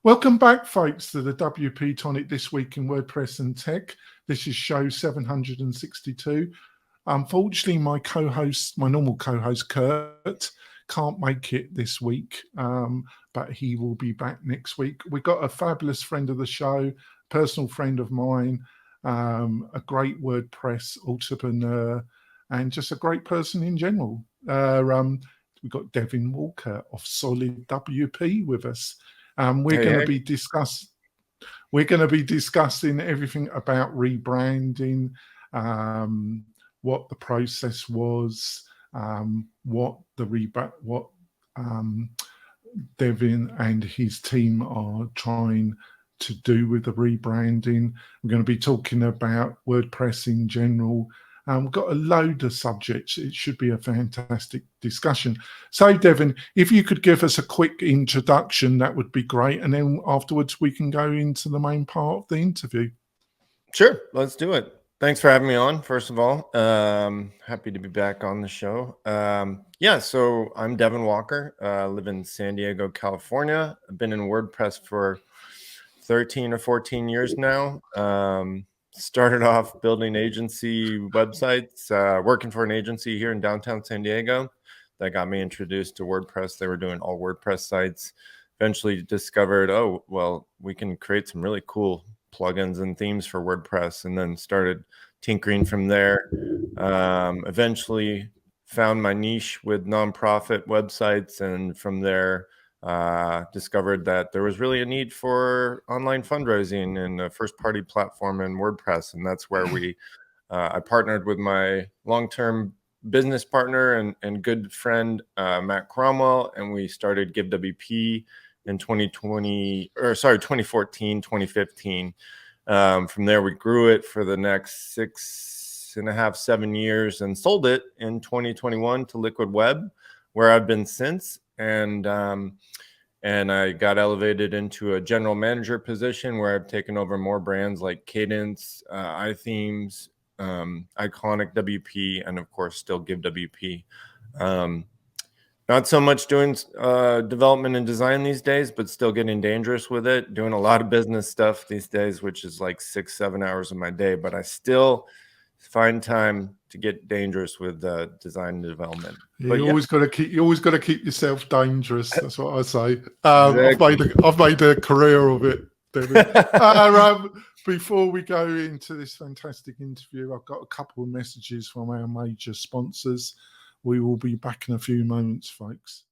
Welcome back, folks, to the WP-Tonic This Week in WordPress and Tech. This is show 762. Unfortunately, my normal co-host, Kurt, can't make it this week, but he will be back next week. We've got a fabulous friend of the show, personal friend of mine, a great WordPress entrepreneur, and just a great person in general. We've got Devin Walker of SolidWP with us. We're going to be discussing everything about rebranding, what the process was, what Devin and his team are trying to do with the rebranding. We're going to be talking about WordPress in general. We've got a load of subjects. It should be a fantastic discussion. So, Devin, if you could give us a quick introduction, that would be great. And then afterwards, we can go into the main part of the interview. Sure, let's do it. Thanks for having me on, first of all. Happy to be back on the show. So I'm Devin Walker. Live in San Diego, California. I've been in WordPress for 13 or 14 years now. Started off building agency websites, working for an agency here in downtown San Diego. That got me introduced to WordPress. They were doing all WordPress sites. Eventually discovered, oh, well, we can create some really cool plugins and themes for WordPress, and then started tinkering from there. Eventually found my niche with nonprofit websites, and from there discovered that there was really a need for online fundraising and a first-party platform in WordPress, and that's where I partnered with my long-term business partner and good friend Matt Cromwell, and we started GiveWP in 2014, 2015. From there, we grew it for the next 6.5, 7 years and sold it in 2021 to Liquid Web, where I've been since. And I got elevated into a general manager position where I've taken over more brands like Cadence, iThemes, Iconic WP, and of course still GiveWP. Not so much doing development and design these days, but still getting dangerous with it. Doing a lot of business stuff these days, which is like 6-7 hours of my day. But I still find time to get dangerous with design and development. You always got to keep yourself dangerous. That's what I say. Exactly. I've made a career of it. Before we go into this fantastic interview, I've got a couple of messages from our major sponsors. We will be back in a few moments, folks.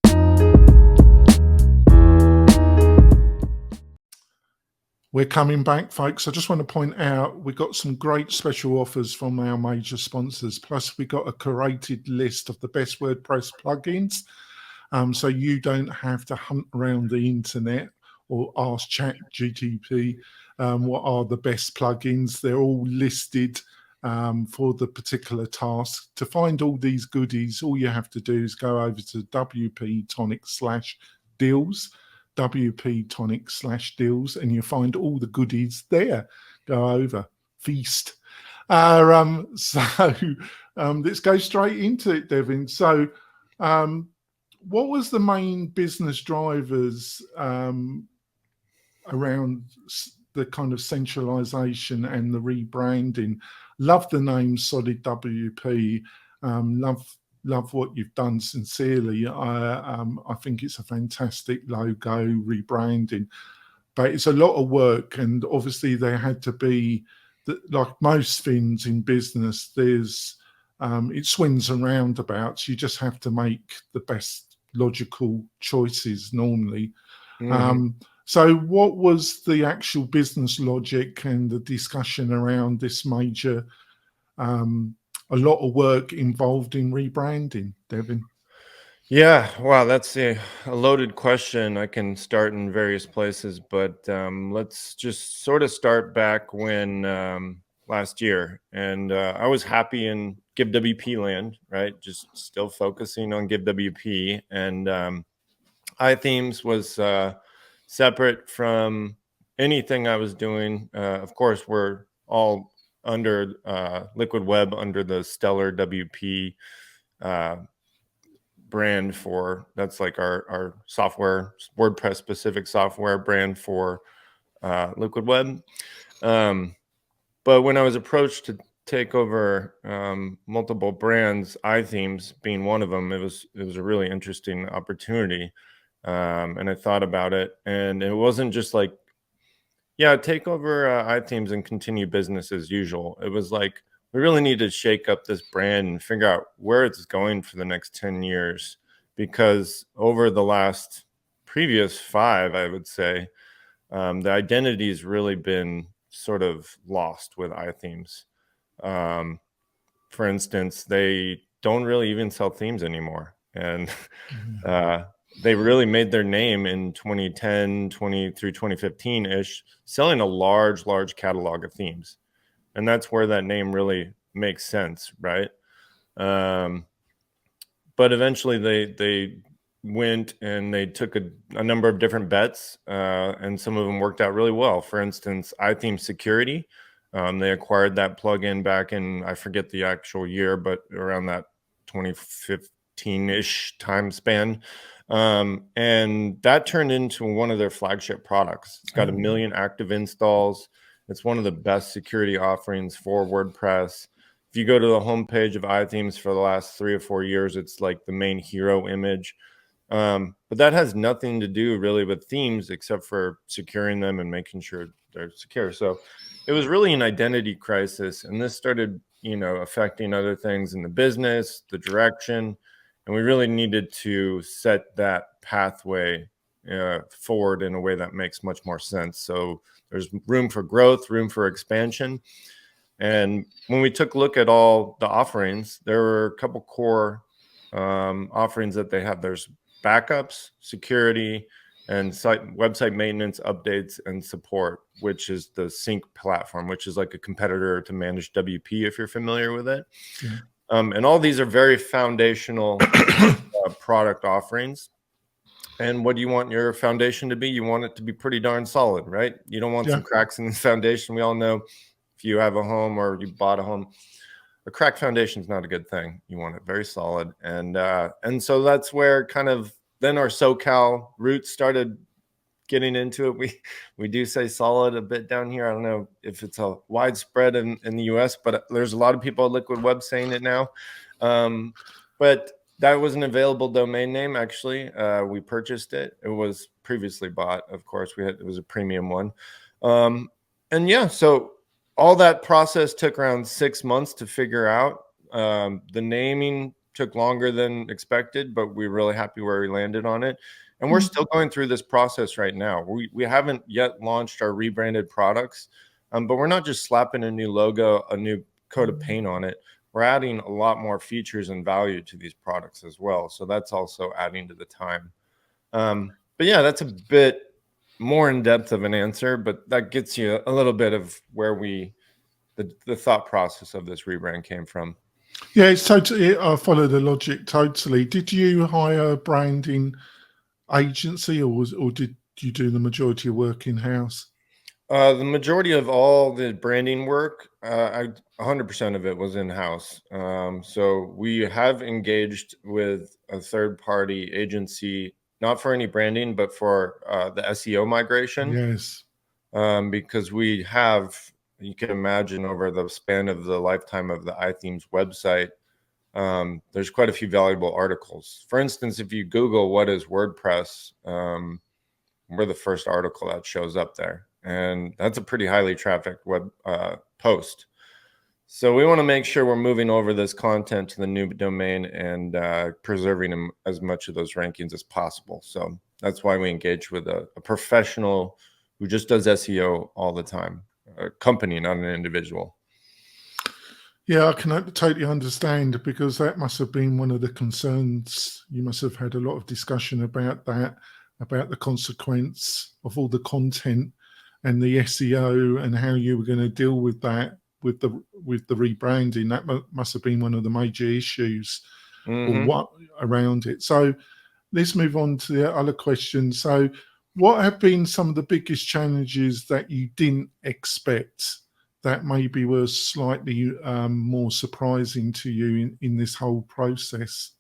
We're coming back, folks. I just want to point out we've got some great special offers from our major sponsors. Plus, we got a curated list of the best WordPress plugins. So you don't have to hunt around the internet or ask ChatGPT what are the best plugins. They're all listed for the particular task. To find all these goodies, all you have to do is go over to WP-Tonic/deals, WP-Tonic/deals, and you find all the goodies there. Go over, feast. Let's go straight into it, Devin. So what was the main business drivers around the kind of centralization and the rebranding? Love the name SolidWP. Love what you've done sincerely. I think it's a fantastic logo, rebranding, but it's a lot of work, and obviously there had to be, like most things in business, there's it swings and roundabouts. You just have to make the best logical choices normally. So what was the actual business logic and the discussion around this major, a lot of work involved in rebranding, Devin? Yeah, wow, that's a loaded question. I can start in various places, but let's just sort of start back when last year. And I was happy in GiveWP land, right? Just still focusing on GiveWP. And iThemes was separate from anything I was doing. Of course, we're all under Liquid Web, under the Stellar WP brand that's like our software, WordPress specific software brand for Liquid Web. But when I was approached to take over multiple brands, iThemes being one of them, it was a really interesting opportunity. And I thought about it, and it wasn't just like, yeah, take over iThemes and continue business as usual. It was like, we really need to shake up this brand and figure out where it's going for the next 10 years. Because over the last previous 5, I would say, the identity has really been sort of lost with iThemes. For instance, they don't really even sell themes anymore. And they really made their name in 2010, through 2015-ish, selling a large catalog of themes. And that's where that name really makes sense, right? But eventually they went and they took a number of different bets, and some of them worked out really well. For instance, iTheme Security, they acquired that plugin back in, I forget the actual year, but around that 2015-ish time span. And that turned into one of their flagship products. It's got 1 million active installs. It's one of the best security offerings for WordPress. If you go to the homepage of iThemes for the last 3 or 4 years, it's like the main hero image. But that has nothing to do really with themes except for securing them and making sure they're secure. So it was really an identity crisis, and this started, affecting other things in the business, the direction, and we really needed to set that pathway forward in a way that makes much more sense. So there's room for growth, room for expansion. And when we took a look at all the offerings, there were a couple core offerings that they have. There's backups, security, and website maintenance, updates, and support, which is the Sync platform, which is like a competitor to Managed WP, if you're familiar with it. Yeah. And all these are very foundational product offerings. And what do you want your foundation to be? You want it to be pretty darn solid, right? You don't want some cracks in the foundation. We all know if you have a home or you bought a home, a cracked foundation is not a good thing. You want it very solid. And so that's where kind of then our SoCal roots started getting into it. We do say solid a bit down here. I don't know if it's a widespread in the US, but there's a lot of people at Liquid Web saying it now. But that was an available domain name, actually. We purchased it. It was previously bought, of course. It was a premium one. And yeah, so all that process took around 6 months to figure out. The naming took longer than expected, but we're really happy where we landed on it. And we're still going through this process right now. We haven't yet launched our rebranded products, but we're not just slapping a new logo, a new coat of paint on it. We're adding a lot more features and value to these products as well. So that's also adding to the time. But yeah, that's a bit more in depth of an answer, but that gets you a little bit of where the thought process of this rebrand came from. Yeah, it's totally. I follow the logic totally. Did you hire a branding agency, or did you do the majority of work in house? The majority of all the branding work, 100% of it was in house. So we have engaged with a third-party agency, not for any branding, but for the SEO migration. Yes. Because we have, you can imagine, over the span of the lifetime of the iThemes website, there's quite a few valuable articles. For instance, if you Google what is WordPress, we're the first article that shows up there. And that's a pretty highly trafficked web post. So we want to make sure we're moving over this content to the new domain and preserving as much of those rankings as possible. So that's why we engage with a professional who just does SEO all the time, a company, not an individual. Yeah, I can totally understand, because that must have been one of the concerns. You must have had a lot of discussion about that, about the consequence of all the content and the SEO and how you were going to deal with that with the rebranding. That must have been one of the major issues or what around it. So let's move on to the other question. So what have been some of the biggest challenges that you didn't expect that maybe were slightly more surprising to you in this whole process?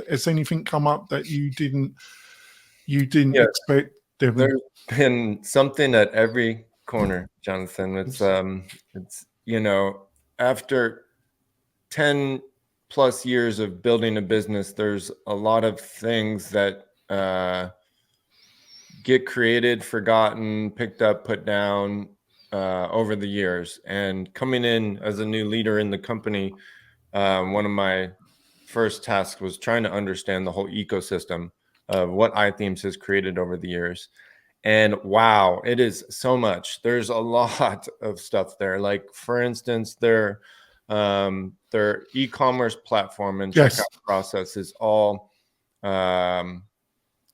Has anything come up that you didn't Yeah. expect, Devin? There's been something at every corner, Jonathan. It's after 10 plus years of building a business, there's a lot of things that get created, forgotten, picked up, put down over the years. And coming in as a new leader in the company, one of my first tasks was trying to understand the whole ecosystem of what iThemes has created over the years. And wow, it is so much. There's a lot of stuff there. Like, for instance, their e-commerce platform and checkout process is all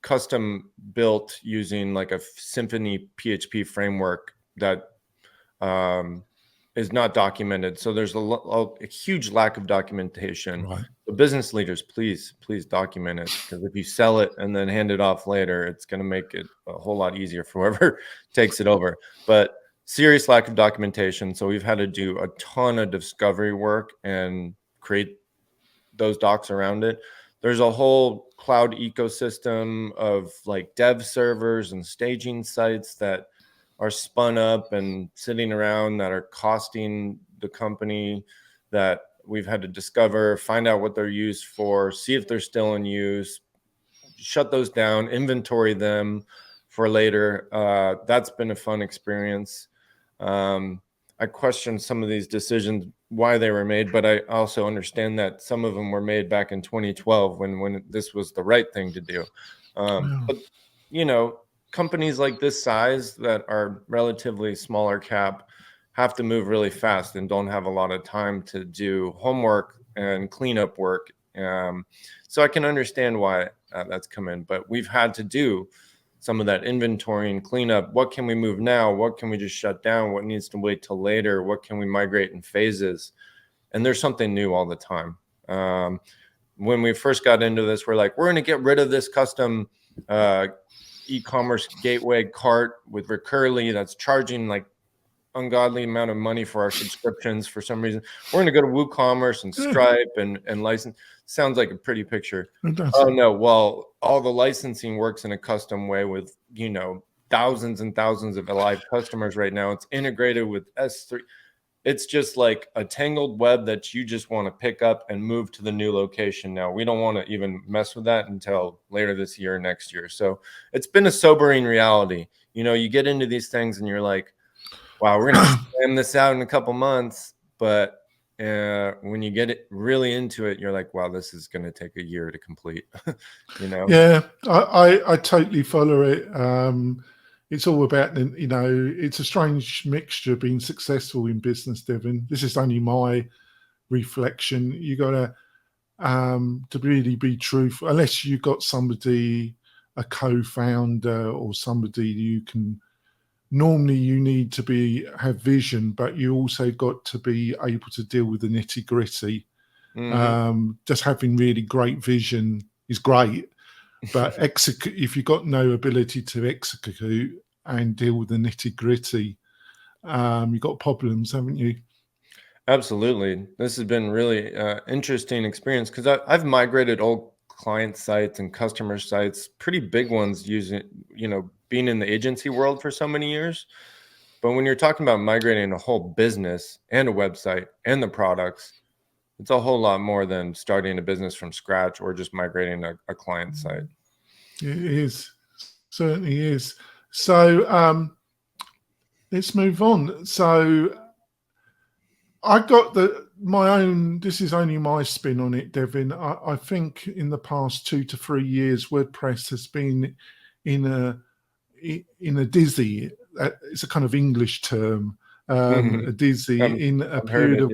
custom built using like a Symfony PHP framework that is not documented. So there's a huge lack of documentation. Right. So business leaders, please document it, because if you sell it and then hand it off later, it's going to make it a whole lot easier for whoever takes it over. But serious lack of documentation. So we've had to do a ton of discovery work and create those docs around it. There's a whole cloud ecosystem of like dev servers and staging sites that are spun up and sitting around that are costing the company, that we've had to discover, find out what they're used for, see if they're still in use, shut those down, inventory them for later. That's been a fun experience. I question some of these decisions, why they were made, but I also understand that some of them were made back in 2012 when this was the right thing to do. But companies like this size that are relatively smaller cap have to move really fast and don't have a lot of time to do homework and cleanup work. So I can understand why that's come in, but we've had to do some of that inventory and cleanup. What can we move now? What can we just shut down? What needs to wait till later? What can we migrate in phases? And there's something new all the time. When we first got into this, we're like, we're going to get rid of this custom e-commerce gateway cart with Recurly that's charging like ungodly amount of money for our subscriptions for some reason. We're going to go to WooCommerce and Stripe and license. Sounds like a pretty picture. Oh no, well, all the licensing works in a custom way with thousands and thousands of live customers right now. It's integrated with S3. It's just like a tangled web that you just want to pick up and move to the new location. Now, we don't want to even mess with that until later this year, next year. So it's been a sobering reality. You get into these things and you're like, wow, we're going to slam this out in a couple months. But when you get it really into it, you're like, wow, this is going to take a year to complete. Yeah, I totally follow it. It's all about, it's a strange mixture being successful in business, Devin. This is only my reflection. You got to really be truthful, unless you got somebody, a co-founder or somebody you can. Normally, you need to have vision, but you also got to be able to deal with the nitty gritty. Mm-hmm. Just having really great vision is great, but if you've got no ability to execute and deal with the nitty gritty, you've got problems, haven't you? Absolutely. This has been really interesting experience, because I've migrated old client sites and customer sites, pretty big ones, using, being in the agency world for so many years. But when you're talking about migrating a whole business and a website and the products, it's a whole lot more than starting a business from scratch or just migrating a client site. It is, certainly is. So let's move on. So I got my own, this is only my spin on it, Devin. I think in the past 2 to 3 years, WordPress has been in a dizzy, it's a kind of English term, a dizzy, in a period of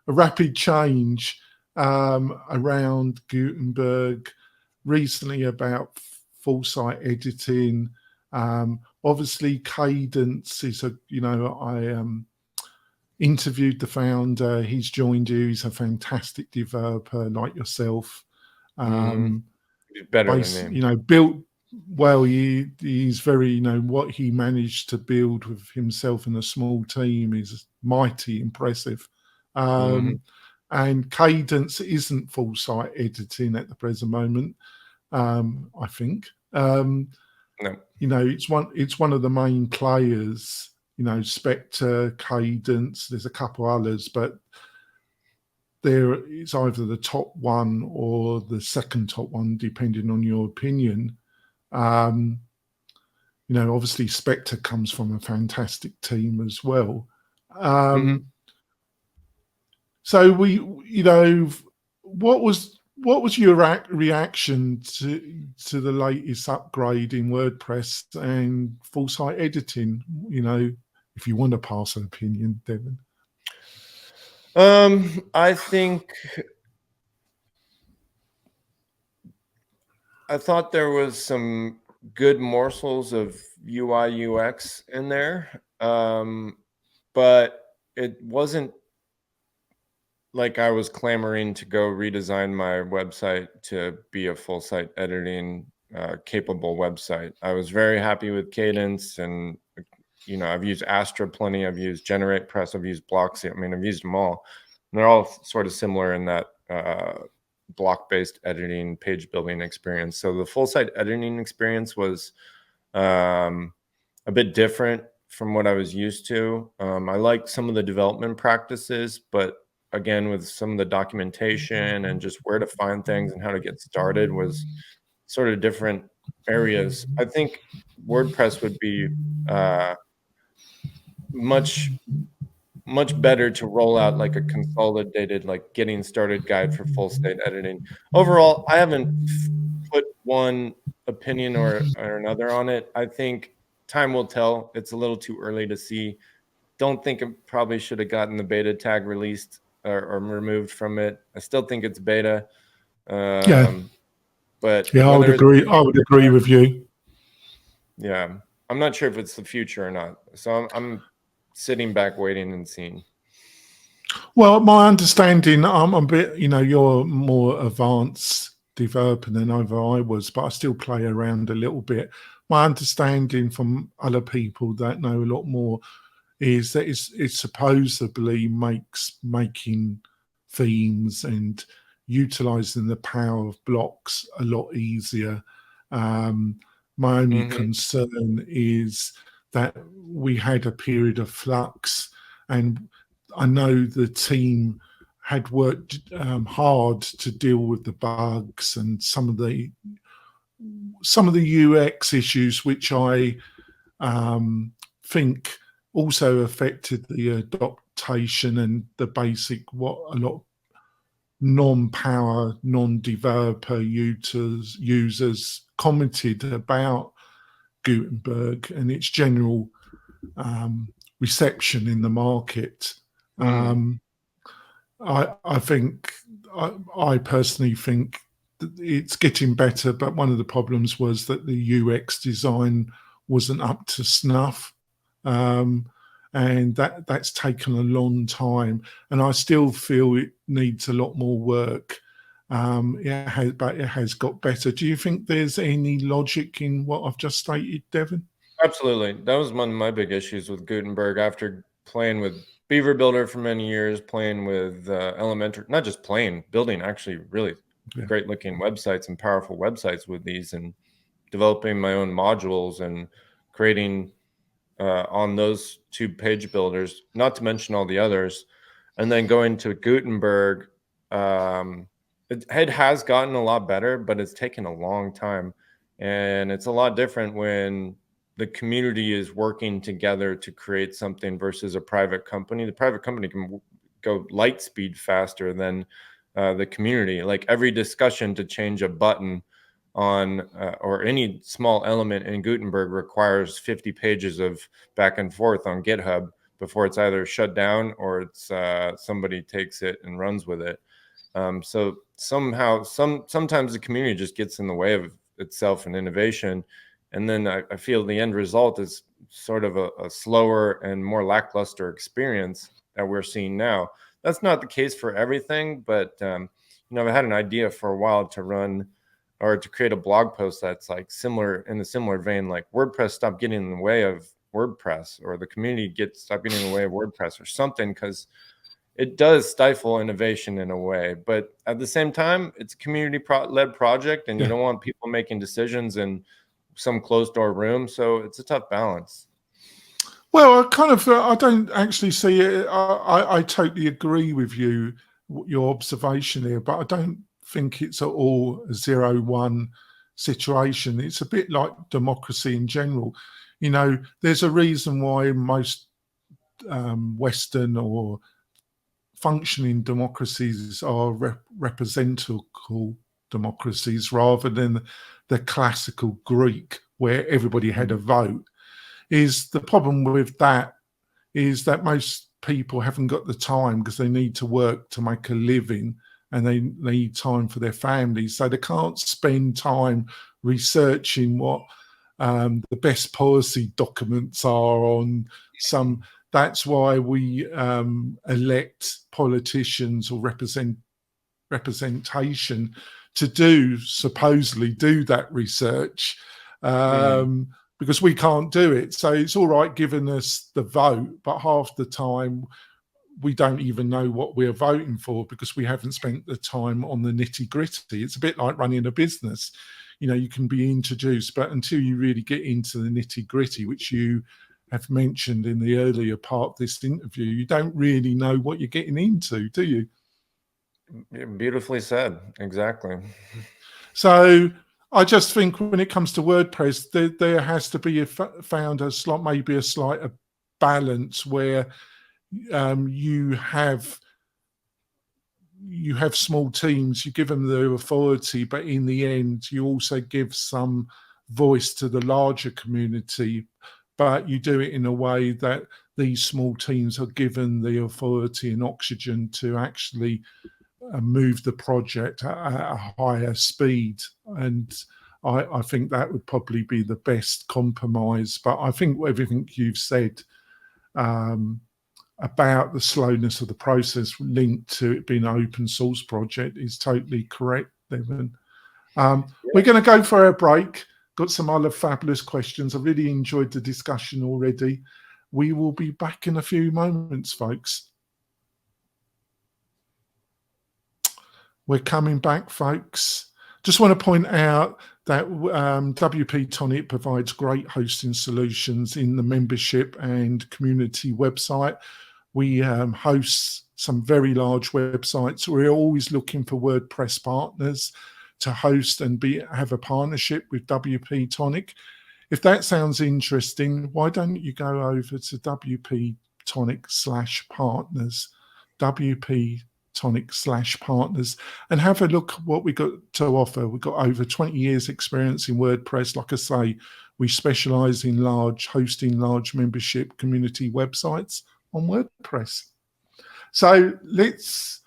rapid change around Gutenberg, recently about full site editing. Obviously, Cadence is I interviewed the founder. He's joined you. He's a fantastic developer like yourself. Better than me. Built well. He's very, what he managed to build with himself and a small team is mighty impressive. and Cadence isn't full site editing at the present moment. I think. No. It's one of the main players. Spectre, Cadence. There's a couple others, but it's either the top one or the second top one, depending on your opinion. Obviously Spectre comes from a fantastic team as well. So what was your reaction to the latest upgrade in WordPress and full site editing? If you want to pass an opinion, Devin. I thought there was some good morsels of UI UX in there, but it wasn't like I was clamoring to go redesign my website to be a full site editing capable website. I was very happy with Cadence, and I've used Astra plenty. I've used GeneratePress. I've used Blocksy. I mean, I've used them all. And they're all sort of similar in that block-based editing, page building experience. So the full site editing experience was a bit different from what I was used to. I liked some of the development practices, but again, with some of the documentation and just where to find things and how to get started was sort of different areas. I think WordPress would be much better to roll out like a consolidated, like getting started guide for full site editing. Overall, I haven't put one opinion or another on it. I think time will tell. It's a little too early to see. Don't think it probably should have gotten the beta tag released or removed from it. I still think it's beta. But yeah, I would agree with you. Yeah, I'm not sure if it's the future or not. So I'm sitting back waiting and seeing. Well, my understanding, I'm a bit, you're more advanced developer than ever I was, but I still play around a little bit. My understanding from other people that know a lot more is that it supposedly makes making themes and utilizing the power of blocks a lot easier. My only concern is that we had a period of flux, and I know the team had worked hard to deal with the bugs and some of the UX issues, which I think also affected the adaptation and the basic what a lot of non-power, non-developer users commented about Gutenberg and its general reception in the market. I personally think that it's getting better, but one of the problems was that the UX design wasn't up to snuff, and that's taken a long time. And I still feel it needs a lot more work. But it has got better. Do you think there's any logic in what I've just stated, Devin? Absolutely. That was one of my big issues with Gutenberg after playing with Beaver Builder for many years, playing with Elementary, not just playing, building actually really great looking websites and powerful websites with these, and developing my own modules and creating on those two page builders, not to mention all the others. And then going to Gutenberg, it has gotten a lot better, but it's taken a long time. And it's a lot different when the community is working together to create something versus a private company. The private company can go light speed faster than the community. Like every discussion to change a button on or any small element in Gutenberg requires 50 pages of back and forth on GitHub before it's either shut down or it's somebody takes it and runs with it. So somehow, sometimes the community just gets in the way of itself and innovation. And then I feel the end result is sort of a slower and more lackluster experience that we're seeing now. That's not the case for everything, but I've had an idea for a while to run or to create a blog post that's like similar in a similar vein, like WordPress stop getting in the way of WordPress, or the community stop getting in the way of WordPress or something, because it does stifle innovation in a way, but at the same time, it's a community-led project, and you don't want people making decisions in some closed-door room. So it's a tough balance. Well, I don't actually see it. I totally agree with you, your observation here, but I don't think it's at all a 0-1 situation. It's a bit like democracy in general. You know, there's a reason why most Western or functioning democracies are representative democracies rather than the classical Greek where everybody had a vote. Is the problem with that is that most people haven't got the time because they need to work to make a living and they need time for their families. So they can't spend time researching what the best policy documents are on some. That's why we elect politicians or representation to supposedly do that research. Because we can't do it. So it's all right giving us the vote, but half the time we don't even know what we're voting for because we haven't spent the time on the nitty gritty. It's a bit like running a business. You know, you can be introduced, but until you really get into the nitty gritty, which you have mentioned in the earlier part of this interview, you don't really know what you're getting into, do you? Beautifully said. Exactly. So I just think when it comes to WordPress, there has to be found maybe a slight balance where you have small teams, you give them the authority, but in the end, you also give some voice to the larger community, but you do it in a way that these small teams are given the authority and oxygen to actually move the project at a higher speed. And I think that would probably be the best compromise. But I think everything you've said about the slowness of the process linked to it being an open source project is totally correct, Devin. We're going to go for a break. Got some other fabulous questions. I really enjoyed the discussion already. We will be back in a few moments, folks. We're coming back, folks. Just want to point out that WP-Tonic provides great hosting solutions in the membership and community website. We host some very large websites. We're always looking for WordPress partners to host and have a partnership with WP-Tonic. If that sounds interesting, why don't you go over to WP-Tonic/partners, WP-Tonic/partners, and have a look at what we got to offer. We've got over 20 years experience in WordPress. Like I say, we specialize in hosting large membership community websites on WordPress. So let's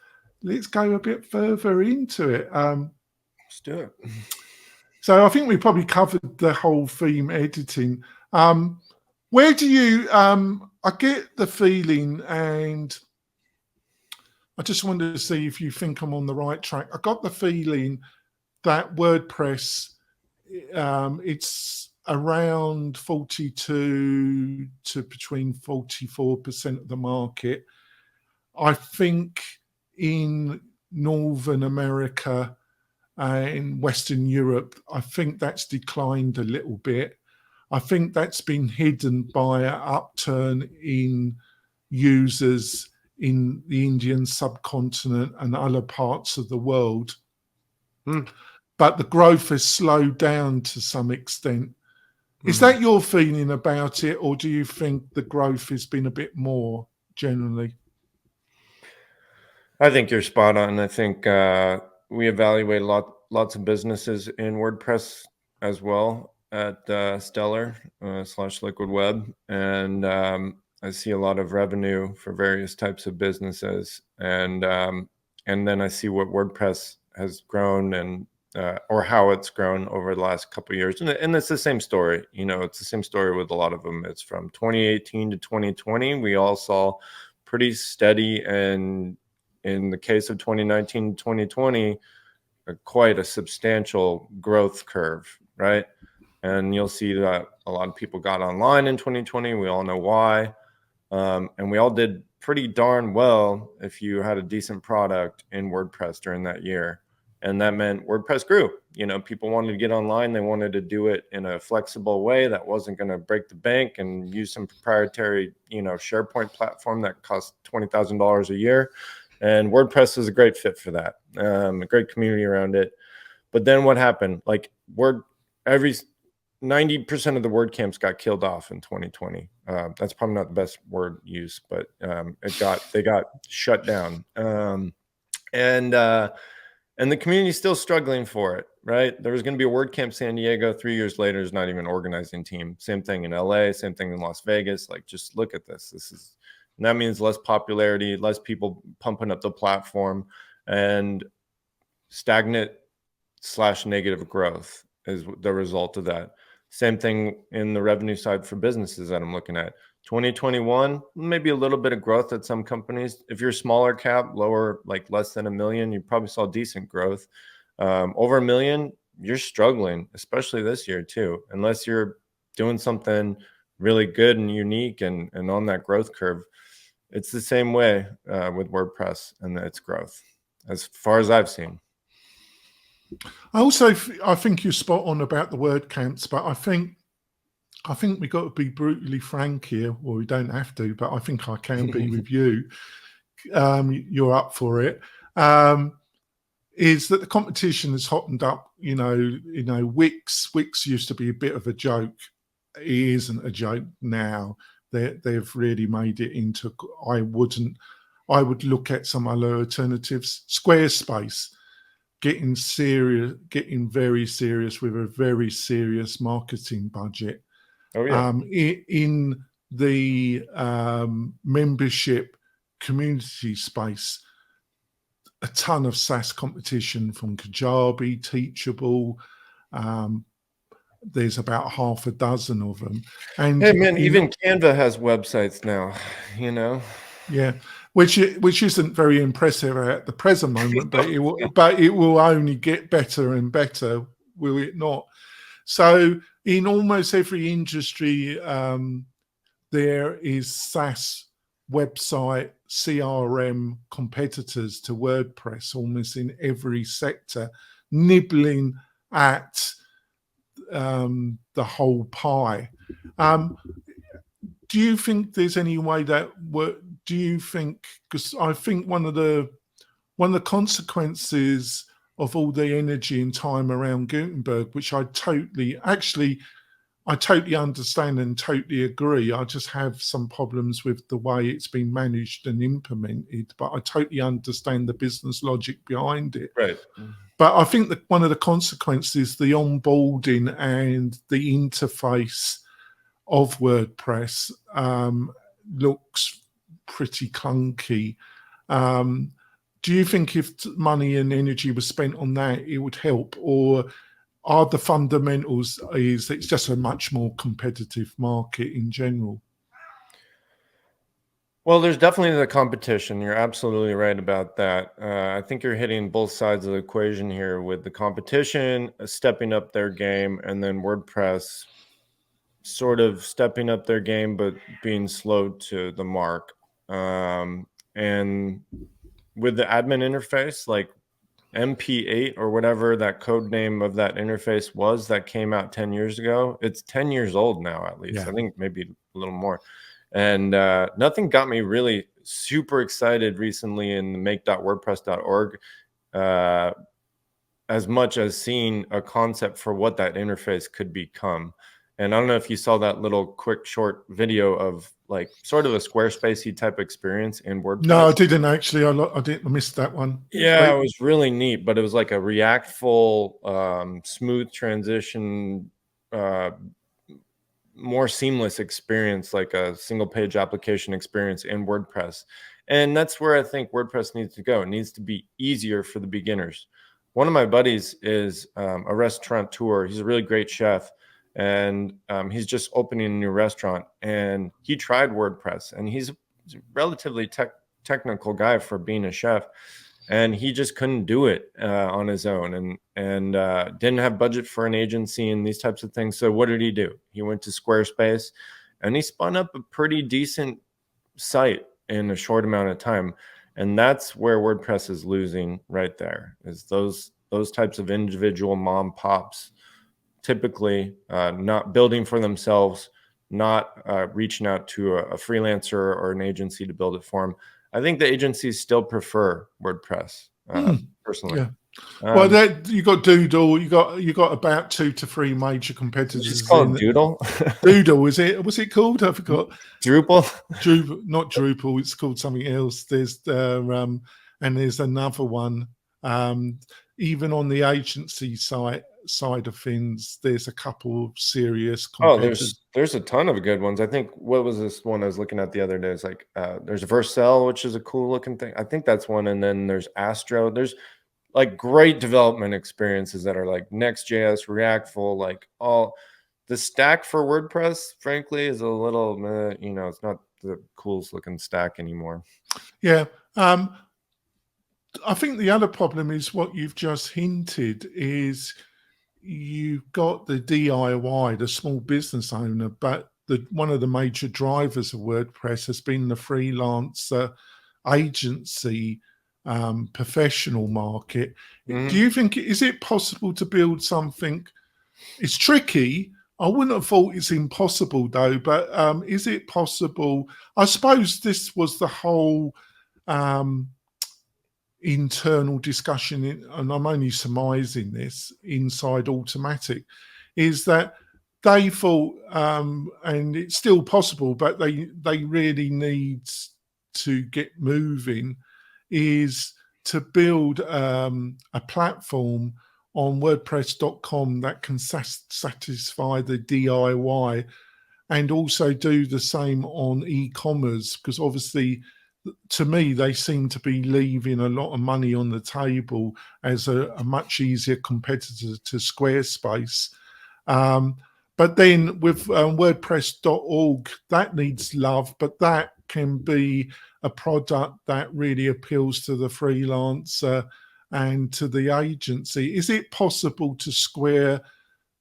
go a bit further into it. Let's do it. So I think we probably covered the whole theme editing. Where do you, I get the feeling, and I just wanted to see if you think I'm on the right track. I got the feeling that WordPress, it's around 42 to between 44% of the market. I think in Northern America in Western Europe, I think that's declined a little bit. I think that's been hidden by an upturn in users in the Indian subcontinent and other parts of the world. But the growth has slowed down to some extent. Is that your feeling about it, or do you think the growth has been a bit more generally? I think you're spot on. I think we evaluate lots of businesses in WordPress as well at Stellar /Liquid Web, and I see a lot of revenue for various types of businesses, and then I see what WordPress has grown and or how it's grown over the last couple of years, and it's the same story. You know, it's the same story with a lot of them. It's from 2018 to 2020. We all saw pretty steady, and in the case of 2019 to 2020, quite a substantial growth curve, right? And you'll see that a lot of people got online in 2020. We all know why. And we all did pretty darn well if you had a decent product in WordPress during that year. And that meant WordPress grew. You know, people wanted to get online. They wanted to do it in a flexible way that wasn't going to break the bank and use some proprietary, you know, SharePoint platform that cost $20,000 a year. And WordPress is a great fit for that. A great community around it. But then what happened? Like every 90% of the WordCamps got killed off in 2020. That's probably not the best word use, but they got shut down. And the community's still struggling for it, right? There was going to be a WordCamp San Diego. 3 years later, there's not even an organizing team. Same thing in LA, same thing in Las Vegas. Like, just look at this. And that means less popularity, less people pumping up the platform, and stagnant / negative growth is the result of that. Same thing in the revenue side for businesses that I'm looking at. 2021, maybe a little bit of growth at some companies. If you're smaller cap, lower, like less than $1 million, you probably saw decent growth. Over $1 million, you're struggling, especially this year too, unless you're doing something really good and unique and on that growth curve. It's the same way with WordPress and its growth, as far as I've seen. I think you're spot on about the WordCamps, but I think we got to be brutally frank here, or we don't have to, but I think I can be with you. You're up for it. Is that the competition has hottened up? You know, Wix used to be a bit of a joke. It isn't a joke now. They've really made it into. I would look at some other alternatives. Squarespace. Getting very serious with a very serious marketing budget. Oh, yeah. In the membership community space, a ton of SaaS competition from Kajabi, Teachable. There's about half a dozen of them. And hey, man, even Canva has websites now, you know. Yeah, which isn't very impressive at the present moment, but it will only get better and better, will it not? So in almost every industry, there is SaaS website CRM competitors to WordPress, almost in every sector, nibbling at the whole pie. Do you think there's any way that do you think, because I think one of the consequences of all the energy and time around Gutenberg, which I totally understand and totally agree. I just have some problems with the way it's been managed and implemented, but I totally understand the business logic behind it. Right. But I think that one of the consequences, the onboarding and the interface of WordPress looks pretty clunky. Do you think if money and energy was spent on that, it would help? Or are the fundamentals is it's just a much more competitive market in general? Well, there's definitely the competition. You're absolutely right about that. I think you're hitting both sides of the equation here with the competition stepping up their game, and then WordPress sort of stepping up their game, but being slow to the mark. And with the admin interface, like MP8 or whatever that code name of that interface was that came out 10 years ago, it's 10 years old now, at least. Yeah. I think maybe a little more. And nothing got me really super excited recently in the make.wordpress.org as much as seeing a concept for what that interface could become. And I don't know if you saw that little quick short video of like sort of a Squarespace-y type experience in WordPress. No, I didn't actually. I missed that one. Yeah, it was really neat, but it was like a Reactful, smooth transition, more seamless experience, like a single page application experience in WordPress. And that's where I think WordPress needs to go. It needs to be easier for the beginners. One of my buddies is a restaurateur. He's a really great chef. And he's just opening a new restaurant, and he tried WordPress, and he's a relatively technical guy for being a chef, and he just couldn't do it on his own, and didn't have budget for an agency and these types of things. So what did he do? He went to Squarespace, and he spun up a pretty decent site in a short amount of time. And that's where WordPress is losing right there, is those types of individual mom pops, typically not building for themselves, not reaching out to a freelancer or an agency to build it for them. I think the agencies still prefer WordPress, personally. Yeah. Well, that you got Doodle, you got about 2 to 3 major competitors. Just call it Doodle. Doodle, was it called? I forgot. Drupal. Drupal, not Drupal. It's called something else. There's and there's another one. Even on the agency side of things, there's a couple of serious competitors. There's a ton of good ones. I think, what was this one I was looking at the other day? It's like there's Vercel, which is a cool looking thing. I think that's one. And then there's Astro. There's like great development experiences that are like Next.js, Reactful, like all the stack for WordPress, frankly, is a little, it's not the coolest looking stack anymore. Yeah. I think the other problem is what you've just hinted is you've got the DIY, the small business owner, but one of the major drivers of WordPress has been the freelancer agency professional market. Do you think, is it possible to build something? It's tricky. I wouldn't have thought it's impossible though, but is it possible? I suppose this was the whole internal discussion, and I'm only surmising this, inside Automatic, is that they thought, and it's still possible, but they really need to get moving, is to build a platform on WordPress.com that can satisfy the DIY and also do the same on e-commerce, because obviously, to me, they seem to be leaving a lot of money on the table as a much easier competitor to Squarespace. But then with WordPress.org, that needs love, but that can be a product that really appeals to the freelancer and to the agency. Is it possible to square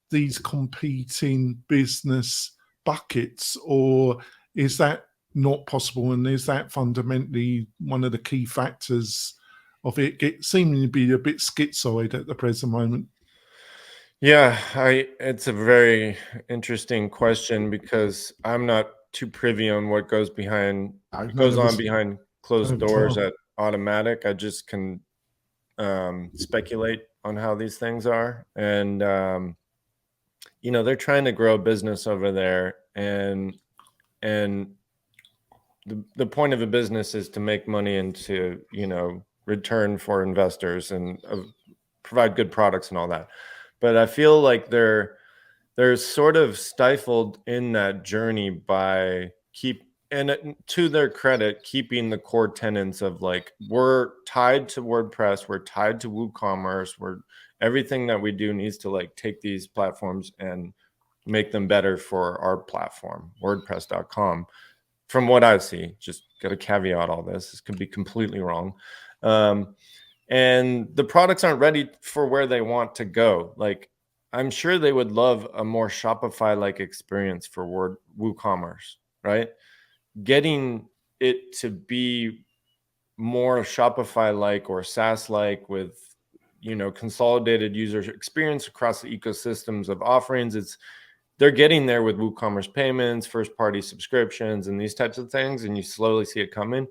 these competing business buckets, or is that not possible? And is that fundamentally one of the key factors of it seeming to be a bit schizoid at the present moment? Yeah, it's a very interesting question, because I'm not too privy on what goes behind behind closed doors at Automatic. I just can speculate on how these things are, and they're trying to grow a business over there, and the point of a business is to make money and to return for investors and provide good products and all that. But I feel like they're sort of stifled in that journey by to their credit, keeping the core tenets of, like, we're tied to WordPress, we're tied to WooCommerce, everything that we do needs to like take these platforms and make them better for our platform, WordPress.com. From what I see, just got to caveat all this. This could be completely wrong. And the products aren't ready for where they want to go. Like, I'm sure they would love a more Shopify-like experience for WooCommerce, right? Getting it to be more Shopify-like or SaaS-like with, consolidated user experience across the ecosystems of offerings. They're getting there with WooCommerce payments, first-party subscriptions, and these types of things, and you slowly see it coming.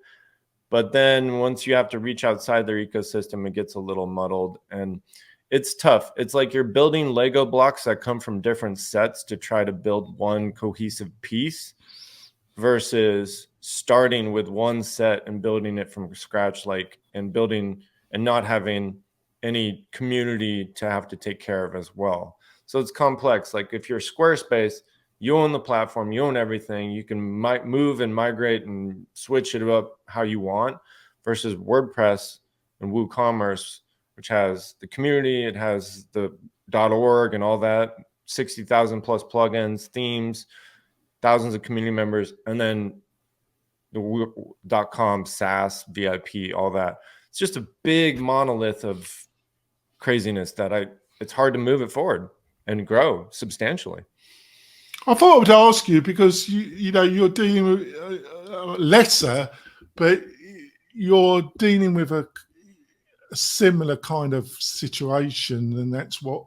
But then once you have to reach outside their ecosystem, it gets a little muddled, and it's tough. It's like you're building Lego blocks that come from different sets to try to build one cohesive piece, versus starting with one set and building it from scratch, and not having any community to have to take care of as well. So it's complex. Like, if you're Squarespace, you own the platform, you own everything. You can move and migrate and switch it up how you want, versus WordPress and WooCommerce, which has the community, it has the .org and all that, 60,000 plus plugins, themes, thousands of community members, and then the .com, SaaS, VIP, all that. It's just a big monolith of craziness that it's hard to move it forward and grow substantially. I thought I would ask you, because you're dealing with lesser but you're dealing with a similar kind of situation, and that's what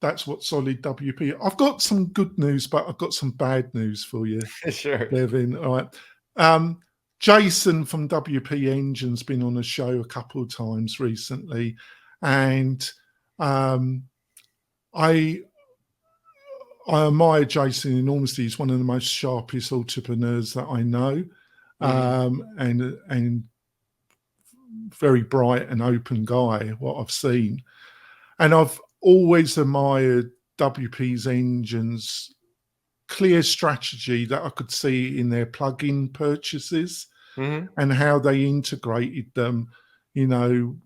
SolidWP. I've got some good news, but I've got some bad news for you, Sure. Devin. All right. Jason from WP Engine's been on the show a couple of times recently, and I admire Jason enormously. He's one of the most sharpest entrepreneurs that I know, and very bright and open guy, what I've seen. And I've always admired WP's Engine's clear strategy that I could see in their plugin purchases and how they integrated them,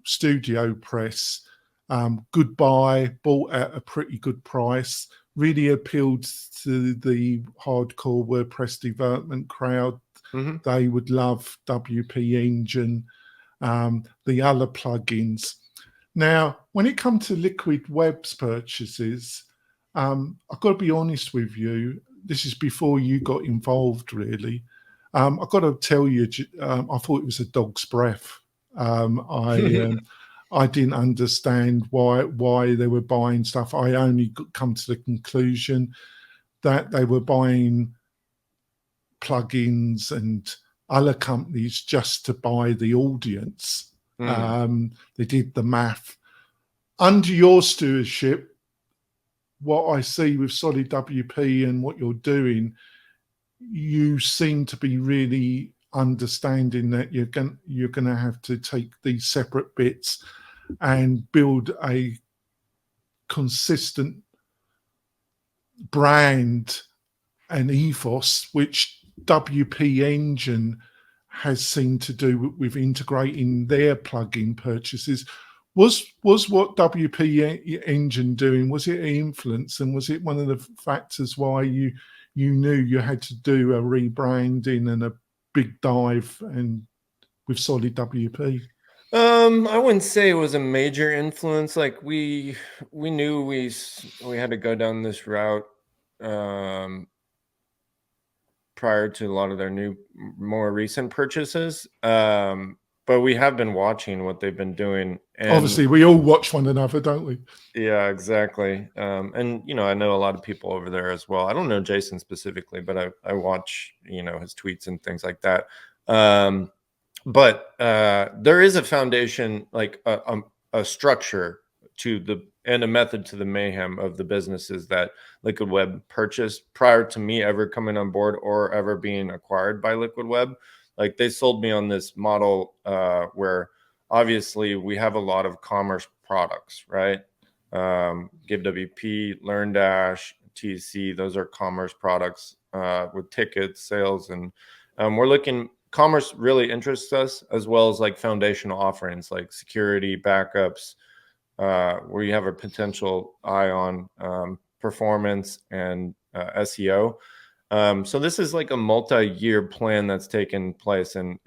Studio Press, Goodbye, bought at a pretty good price, really appealed to the hardcore WordPress development crowd. They would love WP Engine, the other plugins. Now, when it comes to Liquid Web's purchases, I've got to be honest with you. This is before you got involved, really. I've got to tell you, I thought it was a dog's breath. I didn't understand why they were buying stuff. I only come to the conclusion that they were buying plugins and other companies just to buy the audience. They did the math. Under your stewardship, what I see with SolidWP and what you're doing, you seem to be really understanding that you're going to have to take these separate bits and build a consistent brand and ethos, which WP Engine has seemed to do with integrating their plugin purchases. Was what WP Engine doing, was it an influence, and was it one of the factors why you knew you had to do a rebranding and a big dive and with SolidWP? I wouldn't say it was a major influence. Like we knew we had to go down this route prior to a lot of their more recent purchases. But we have been watching what they've been doing. And obviously, we all watch one another, don't we? Yeah, exactly. And I know a lot of people over there as well. I don't know Jason specifically, but I watch his tweets and things like that. But there is a foundation, like a structure and a method to the mayhem of the businesses that Liquid Web purchased prior to me ever coming on board or ever being acquired by Liquid Web. Like they sold me on this model where obviously we have a lot of commerce products, right? GiveWP, LearnDash, TC, those are commerce products with tickets, sales, and commerce really interests us, as well as like foundational offerings like security, backups, where you have a potential eye on performance and SEO. So this is like a multi-year plan that's taken place, and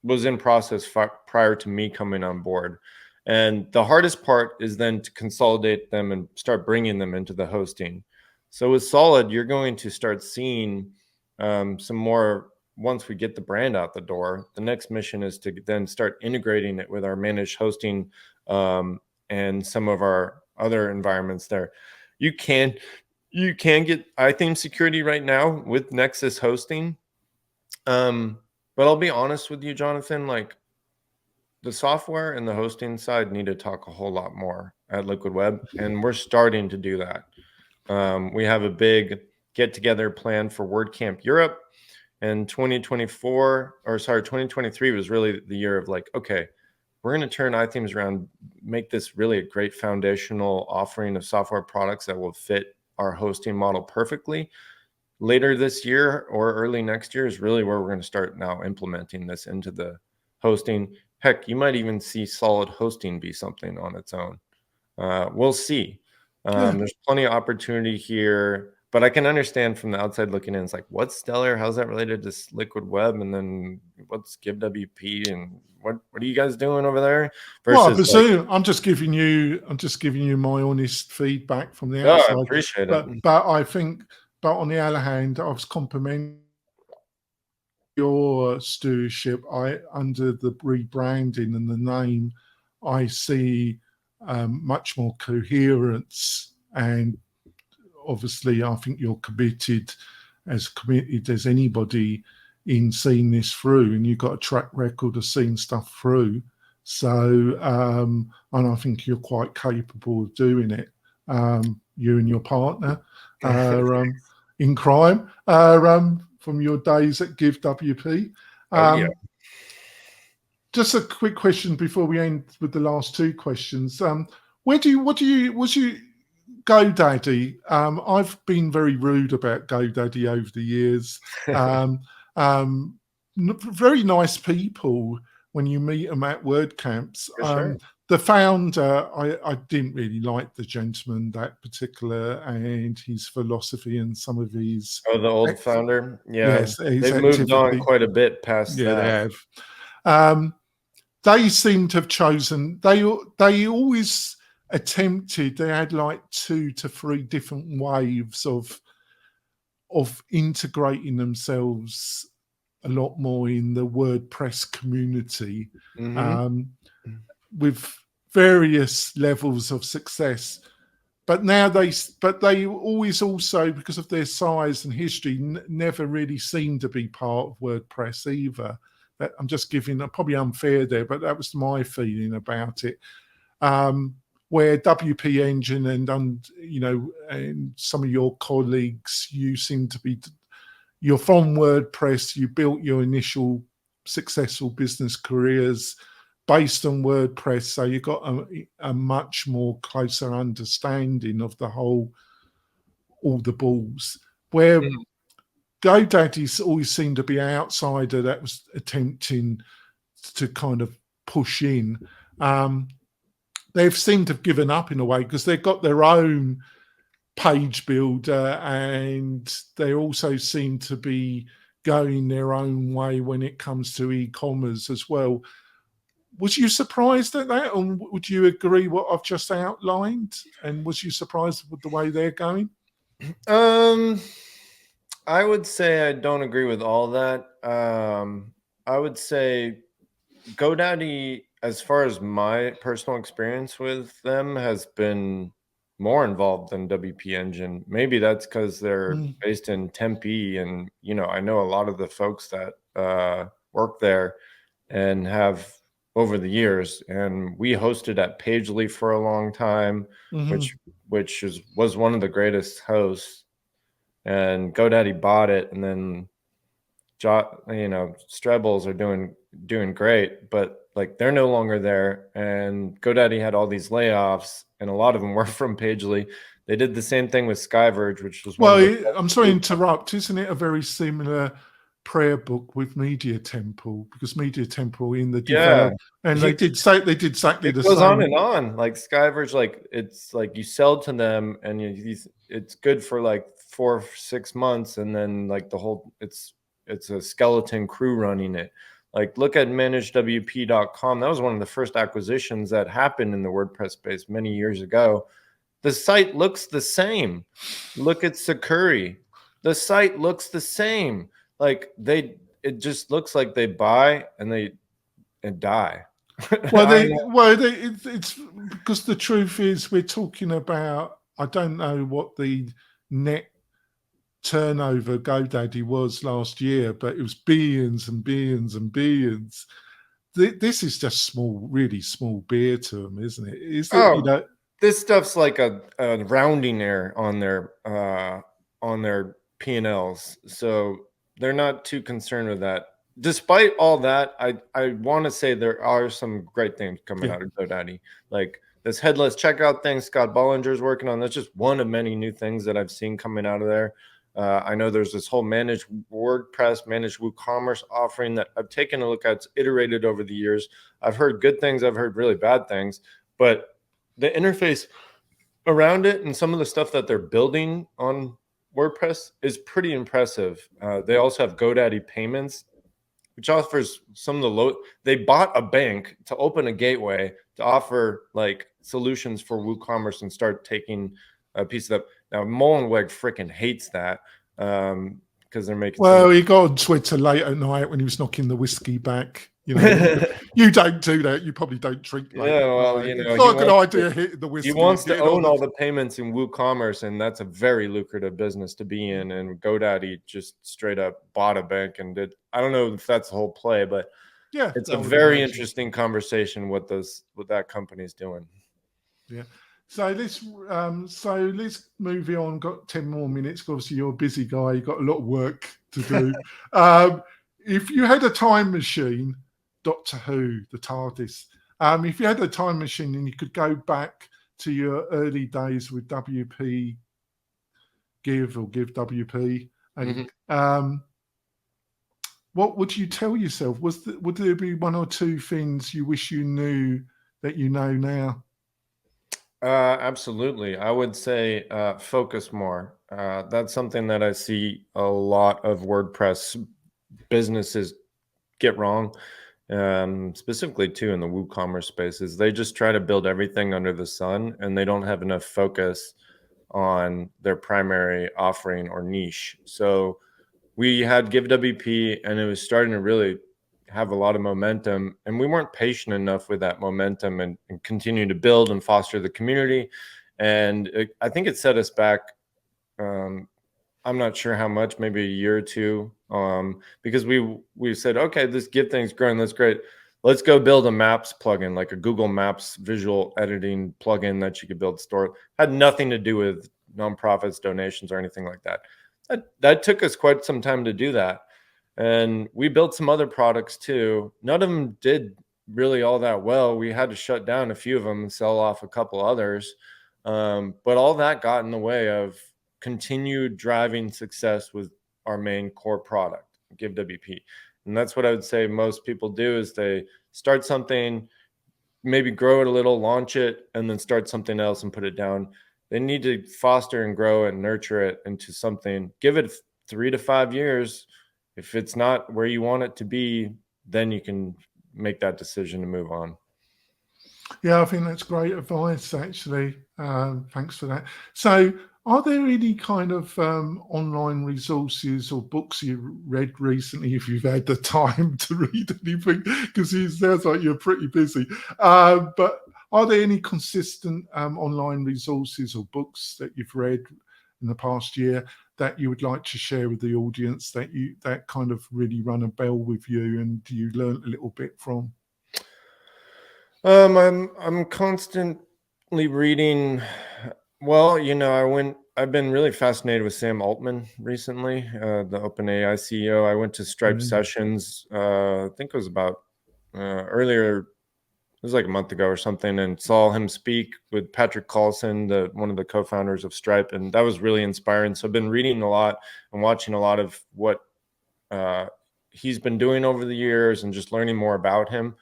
was in process prior to me coming on board. And the hardest part is then to consolidate them and start bringing them into the hosting. So with Solid, you're going to start seeing some more. Once we get the brand out the door, the next mission is to then start integrating it with our managed hosting and some of our other environments there. You can get iTheme security right now with Nexus hosting. But I'll be honest with you, Jonathan, like the software and the hosting side need to talk a whole lot more at Liquid Web, and we're starting to do that. We have a big get together planned for WordCamp Europe. And 2023 was really the year of like, okay, we're going to turn iThemes around, make this really a great foundational offering of software products that will fit our hosting model perfectly. Later this year or early next year is really where we're going to start now implementing this into the hosting. Heck, you might even see Solid Hosting be something on its own. We'll see. There's plenty of opportunity here. But I can understand from the outside looking in, it's like, what's Stellar? How's that related to Liquid Web? And then what's GiveWP? And what are you guys doing over there? Versus, well, I'm just giving you my honest feedback from the outside. I appreciate it. But I think, but on the other hand, I was complimenting your stewardship, under the rebranding and the name, I see much more coherence, and obviously I think you're committed as anybody in seeing this through, and you've got a track record of seeing stuff through. So, and I think you're quite capable of doing it. You and your partner in crime from your days at Give WP. Oh, yeah. Just a quick question before we end with the last two questions. Was you GoDaddy? I've been very rude about GoDaddy over the years. Very nice people when you meet them at WordCamps. Sure. The founder, I didn't really like the gentleman, that particular, and his philosophy and some of his. Oh, the old founder. Yeah, yes, they've moved on quite a bit past that. They have. They seem to have chosen. They always attempted. They had like 2 to 3 different waves of integrating themselves a lot more in the WordPress community, with various levels of success. But now they always also, because of their size and history, never really seem to be part of WordPress either. I'm just giving, probably unfair there, but that was my feeling about it. Where WP Engine and some of your colleagues, you seem to be, you're from WordPress, you built your initial successful business careers based on WordPress, so you've got a much more closer understanding of all the balls. Where GoDaddy's always seemed to be an outsider that was attempting to kind of push in. They've seemed to have given up in a way, because they've got their own page builder, and they also seem to be going their own way when it comes to e-commerce as well. Was you surprised at that, or would you agree what I've just outlined? And was you surprised with the way they're going? I would say I don't agree with all that. I would say GoDaddy, as far as my personal experience with them, has been more involved than WP Engine. Maybe that's because they're based in Tempe, and I know a lot of the folks that work there and have over the years. And we hosted at Pagely for a long time, which was one of the greatest hosts. And GoDaddy bought it, and then Strebels are doing great, but like they're no longer there. And GoDaddy had all these layoffs, and a lot of them were from Pagely. They did the same thing with Skyverge, which was I'm sorry to interrupt. Isn't it a very similar prayer book with Media Temple? Because Media Temple in the develop, and they did exactly the same. It goes on and on. Like Skyverge, like it's like you sell to them, and it's good for like 4 or 6 months, and then like it's a skeleton crew running it. Like look at managedwp.com. That was one of the first acquisitions that happened in the WordPress space many years ago. The site looks the same. Look at Sakuri. The site looks the same. Like it just looks like they buy and die. It's because the truth is, we're talking about, I don't know what the net turnover GoDaddy was last year, but it was billions and billions and billions. This is just small, really small beer to them, isn't it? Is it? This stuff's like a rounding error on their P&Ls, so they're not too concerned with that. Despite all that, I want to say there are some great things coming out of GoDaddy, like this headless checkout thing Scott Bollinger's working on. That's just one of many new things that I've seen coming out of there. I know there's this whole managed WordPress, managed WooCommerce offering that I've taken a look at. It's iterated over the years. I've heard good things. I've heard really bad things. But the interface around it and some of the stuff that they're building on WordPress is pretty impressive. They also have GoDaddy Payments, which offers some of the they bought a bank to open a gateway to offer like solutions for WooCommerce and start taking a piece of that. Now, Molenweg freaking hates that because because they're making. Well, he got on Twitter late at night when he was knocking the whiskey back. You know, you don't do that. You probably don't drink late. Yeah, well, night. you know, It's not a good idea hitting the whiskey. He wants to own all the the payments in WooCommerce, and that's a very lucrative business to be in. And GoDaddy just straight up bought a bank and did. I don't know if that's the whole play, but yeah, it's a very interesting conversation what that company's doing. Yeah. So let's move on. Got 10 more minutes. Obviously, you're a busy guy. You've got a lot of work to do. If you had a time machine, Doctor Who, the TARDIS. If you had a time machine and you could go back to your early days with WP Give or Give WP, and what would you tell yourself? Would there be one or two things you wish you knew that you know now? Absolutely. I would say focus more. That's something that I see a lot of WordPress businesses get wrong, specifically too in the WooCommerce spaces. They just try to build everything under the sun, and they don't have enough focus on their primary offering or niche. So we had Give WP, and it was starting to really have a lot of momentum, and we weren't patient enough with that momentum and continue to build and foster the community. And I think it set us back. I'm not sure how much, maybe a year or two, because we said, okay, this Give thing's growing, that's great. Let's go build a Maps plugin, like a Google Maps visual editing plugin that you could build store. Had nothing to do with nonprofits, donations, or anything like that. That took us quite some time to do that. And we built some other products too. None of them did really all that well. We had to shut down a few of them and sell off a couple others. But all that got in the way of continued driving success with our main core product, Give WP. And that's what I would say most people do is they start something, maybe grow it a little, launch it, and then start something else and put it down. They need to foster and grow and nurture it into something. Give it 3 to 5 years. If it's not where you want it to be, then you can make that decision to move on. Yeah, I think that's great advice, actually. Thanks for that. So are there any kind of online resources or books you've read recently, if you've had the time to read anything? Because it sounds like you're pretty busy. But are there any consistent online resources or books that you've read in the past year that you would like to share with the audience that kind of really run a bell with you and you learned a little bit from? I'm constantly reading. Well, you know, I've been really fascinated with Sam Altman recently, the OpenAI CEO. I went to Stripe Sessions, I think it was about earlier, it was like a month ago or something, and saw him speak with Patrick Collison, one of the co-founders of Stripe, and that was really inspiring. So I've been reading a lot and watching a lot of what he's been doing over the years and just learning more about him.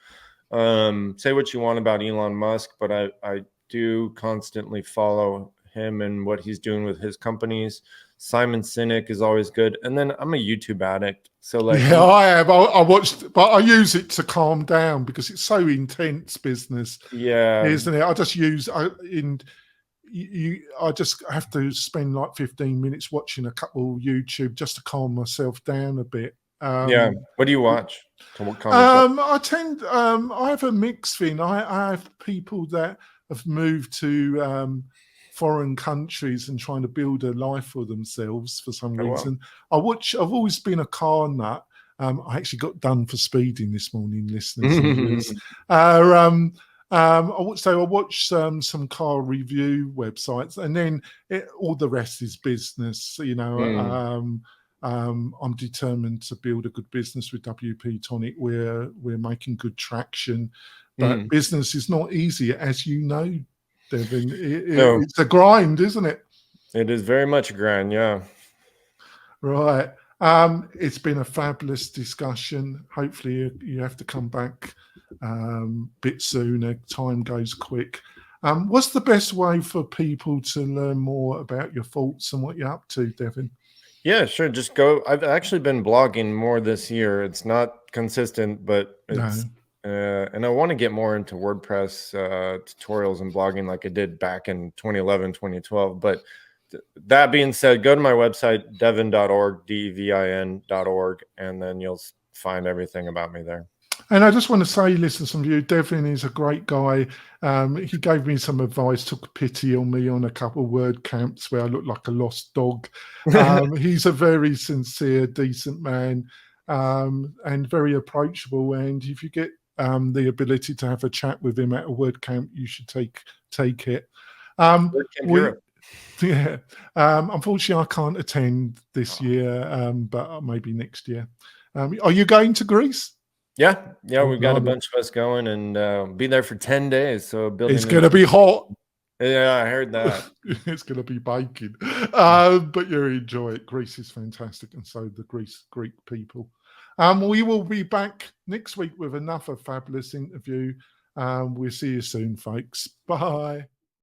Say what you want about Elon Musk, but I do constantly follow him and what he's doing with his companies. Simon Sinek is always good. And then I'm a YouTube addict. So like, yeah, I have. I watched, but I use it to calm down because it's so intense business. Yeah. Isn't it? I just use, I just have to spend like 15 minutes watching a couple of YouTube just to calm myself down a bit. Yeah. What do you watch? I have a mixed thing. I have people that have moved to foreign countries and trying to build a life for themselves for some reason. Wow. I've always been a car nut. I actually got done for speeding this morning, listeners and viewers. I watch some car review websites, and then all the rest is business. You know, I'm determined to build a good business with WP-Tonic. We're making good traction, but business is not easy, as you know, Devin. It's a grind, isn't it? It is very much a grind, yeah. Right. It's been a fabulous discussion. Hopefully you have to come back a bit sooner. Time goes quick. What's the best way for people to learn more about your thoughts and what you're up to, Devin? Yeah, sure. Just go. I've actually been blogging more this year. It's not consistent, but it's and I want to get more into WordPress tutorials and blogging like I did back in 2011, 2012. But that being said, go to my website, devin.org, devin.org, and then you'll find everything about me there. And I just want to say, listen, some of you, Devin is a great guy. He gave me some advice, took pity on me on a couple of word camps where I looked like a lost dog. He's a very sincere, decent man, and very approachable. And if you get the ability to have a chat with him at a word camp, you should take it. Yeah. Unfortunately, I can't attend this year, but maybe next year. Are you going to Greece? Yeah, we've got a bunch of us going, and be there for 10 days. So it's going to be hot. Yeah, I heard that. It's going to be baking, but you enjoy it. Greece is fantastic, and so the Greek people. We will be back next week with another fabulous interview. We'll see you soon, folks. Bye.